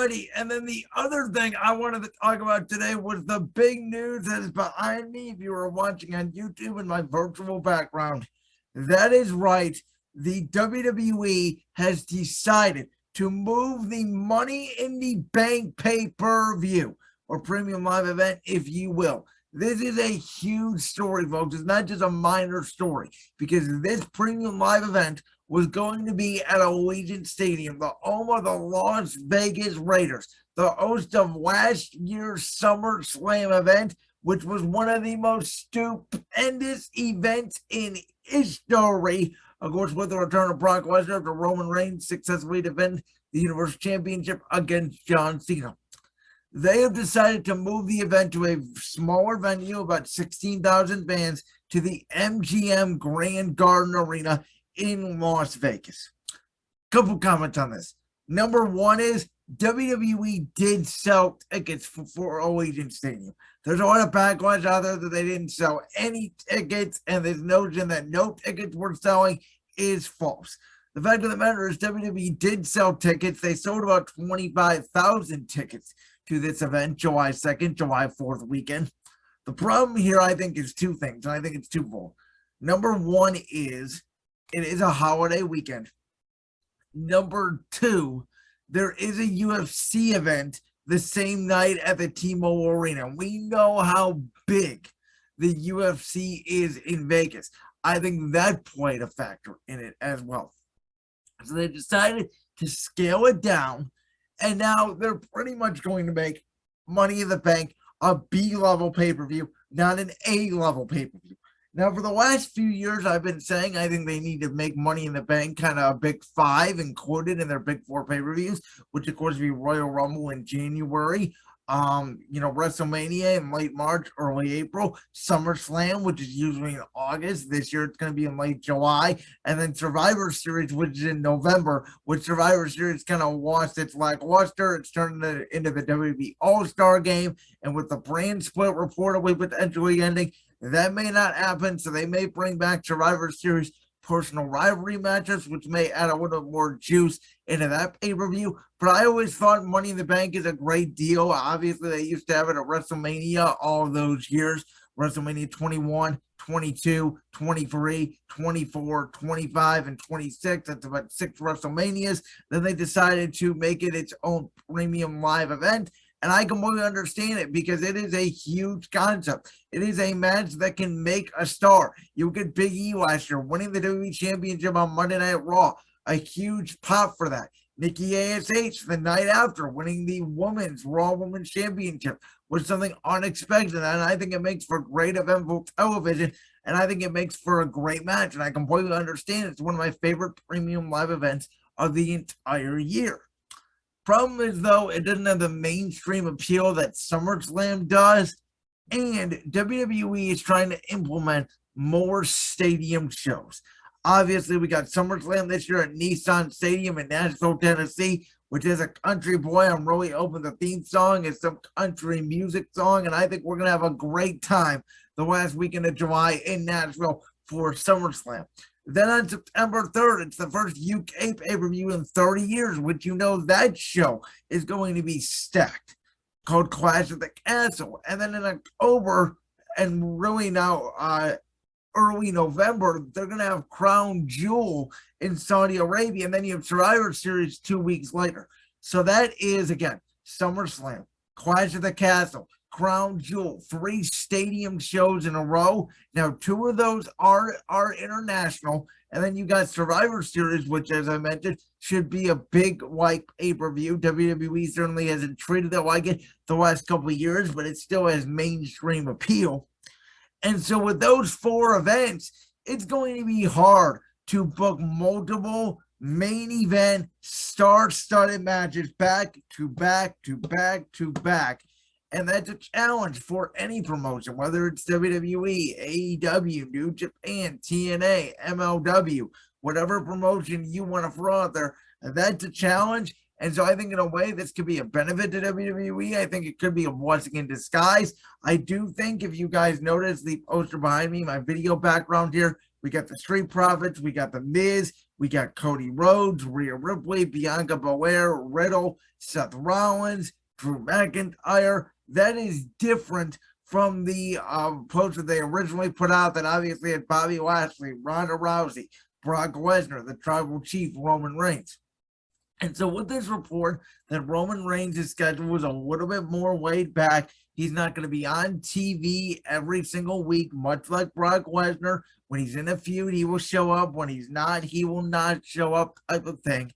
Alrighty, and then the other thing I wanted to talk about today was the big news that is behind me. If you were watching on YouTube in my virtual background, that is right. The WWE has decided to move the Money in the Bank pay-per-view or premium live event, if you will. This is a huge story, folks. It's not just a minor story, because this premium live event was going to be at Allegiant Stadium, the home of the Las Vegas Raiders, the host of last year's SummerSlam event, which was one of the most stupendous events in history. Of course, with the return of Brock Lesnar after Roman Reigns successfully defend the Universal Championship against John Cena. They have decided to move the event to a smaller venue, about 16,000 fans, to the MGM Grand Garden Arena in Las Vegas. Couple comments on this. Number one is WWE did sell tickets for Allegiant Stadium. There's a lot of backlash out there that they didn't sell any tickets, and this notion that no tickets were selling is false. The fact of the matter is WWE did sell tickets. They sold about 25,000 tickets to this event, July 2nd, July 4th weekend. The problem here, I think, is two things, and I think it's twofold. Number one is it is a holiday weekend. Number two, there is a UFC event the same night at the T-Mobile Arena. We know how big the UFC is in Vegas. I think that played a factor in it as well. So they decided to scale it down, and now they're pretty much going to make Money in the Bank a B-level pay-per-view, not an A-level pay-per-view. Now, for the last few years, I've been saying I think they need to make Money in the Bank kind of a big five included in their big four pay-per-views, which of course would be Royal Rumble in January, WrestleMania in late March, early April, SummerSlam, which is usually in August. This year it's going to be in late July, and then Survivor Series, which is in November, which Survivor Series kind of lost its lackluster. It's turned into the WWE All-Star Game, and with the brand split reportedly potentially ending, that may not happen, so they may bring back Survivor Series personal rivalry matches, which may add a little more juice into that pay-per-view. But I always thought Money in the Bank is a great deal. Obviously, they used to have it at WrestleMania all those years. WrestleMania 21, 22, 23, 24, 25, and 26. That's about 6 WrestleManias. Then they decided to make it its own premium live event. And I completely understand it because it is a huge concept. It is a match that can make a star. You get Big E last year winning the WWE Championship on Monday Night Raw. A huge pop for that. Nikki A.S.H. the night after winning the Women's Raw Women's Championship was something unexpected. And I think it makes for great eventful television. And I think it makes for a great match. And I completely understand it's one of my favorite premium live events of the entire year. Problem is, though, it doesn't have the mainstream appeal that SummerSlam does, and WWE is trying to implement more stadium shows. Obviously, we got SummerSlam this year at Nissan Stadium in Nashville, Tennessee, which is a country boy. I'm really hoping the theme song is some country music song, and I think we're going to have a great time the last weekend of July in Nashville for SummerSlam. Then on September 3rd, it's the first UK pay-per-view in 30 years, which you know that show is going to be stacked, called Clash at the Castle. And then in October, and really now early November, they're going to have Crown Jewel in Saudi Arabia, and then you have Survivor Series 2 weeks later. So that is, again, SummerSlam, Clash at the Castle, Crown Jewel, 3 stadium shows in a row. Now, 2 of those are international, and then you got Survivor Series, which, as I mentioned, should be a big like pay-per-view. WWE certainly hasn't treated it like it the last couple of years, but it still has mainstream appeal. And so with those 4 events, it's going to be hard to book multiple main event star-studded matches back to back to back to back. And that's a challenge for any promotion, whether it's WWE, AEW, New Japan, TNA, MLW, whatever promotion you want to throw out there. That's a challenge. And so I think in a way this could be a benefit to WWE. I think it could be a blessing in disguise. I do think if you guys notice the poster behind me, my video background here, we got the Street Profits, we got the Miz, We got Cody Rhodes, Rhea Ripley, Bianca Belair, Riddle, Seth Rollins, Drew McIntyre. That is different from the post that they originally put out that obviously had Bobby Lashley, Ronda Rousey, Brock Lesnar, the Tribal Chief, Roman Reigns. And so with this report that Roman Reigns' schedule was a little bit more laid back, he's not going to be on TV every single week, much like Brock Lesnar. When he's in a feud, he will show up. When he's not, he will not show up, type of thing.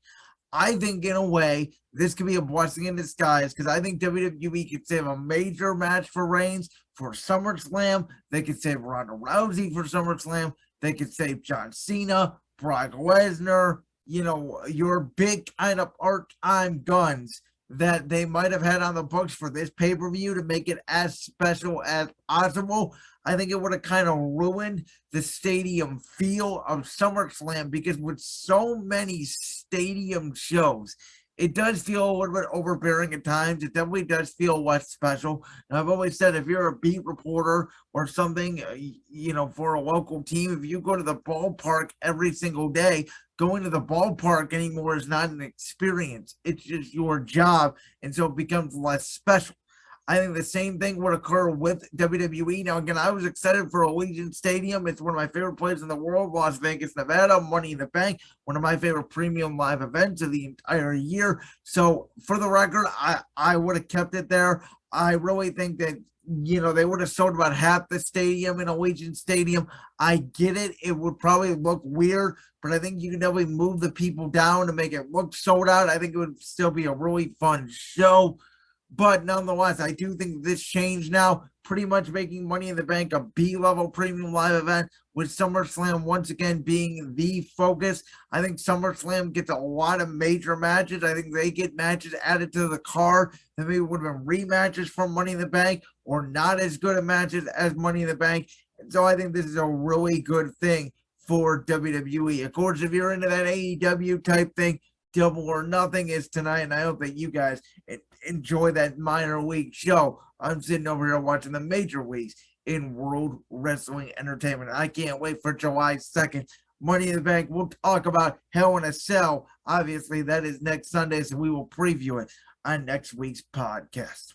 I think in a way, this could be a blessing in disguise because I think WWE could save a major match for Reigns for SummerSlam. They could save Ronda Rousey for SummerSlam. They could save John Cena, Brock Lesnar, your big kind of part-time guns that they might have had on the books for this pay-per-view to make it as special as possible. I think it would have kind of ruined the stadium feel of SummerSlam because with so many stadium shows, it does feel a little bit overbearing at times. It definitely does feel less special. And I've always said if you're a beat reporter or something, for a local team, if you go to the ballpark every single day, going to the ballpark anymore is not an experience. It's just your job. And so it becomes less special. I think the same thing would occur with WWE. Now, again, I was excited for Allegiant Stadium. It's one of my favorite places in the world, Las Vegas, Nevada, Money in the Bank, one of my favorite premium live events of the entire year. So, for the record, I would have kept it there. I really think that, they would have sold about half the stadium in Allegiant Stadium. I get it. It would probably look weird, but I think you can definitely move the people down to make it look sold out. I think it would still be a really fun show. But nonetheless, I do think this change now, pretty much making Money in the Bank a B-level premium live event, with SummerSlam once again being the focus. I think SummerSlam gets a lot of major matches. I think they get matches added to the card that maybe would have been rematches from Money in the Bank or not as good of matches as Money in the Bank. And so I think this is a really good thing for WWE. Of course, if you're into that AEW type thing, Double or Nothing is tonight, and I hope that you guys enjoy that minor league show. I'm sitting over here watching the major leagues in World Wrestling Entertainment. I can't wait for July 2nd. Money in the Bank. We'll talk about Hell in a Cell. Obviously, that is next Sunday, so we will preview it on next week's podcast.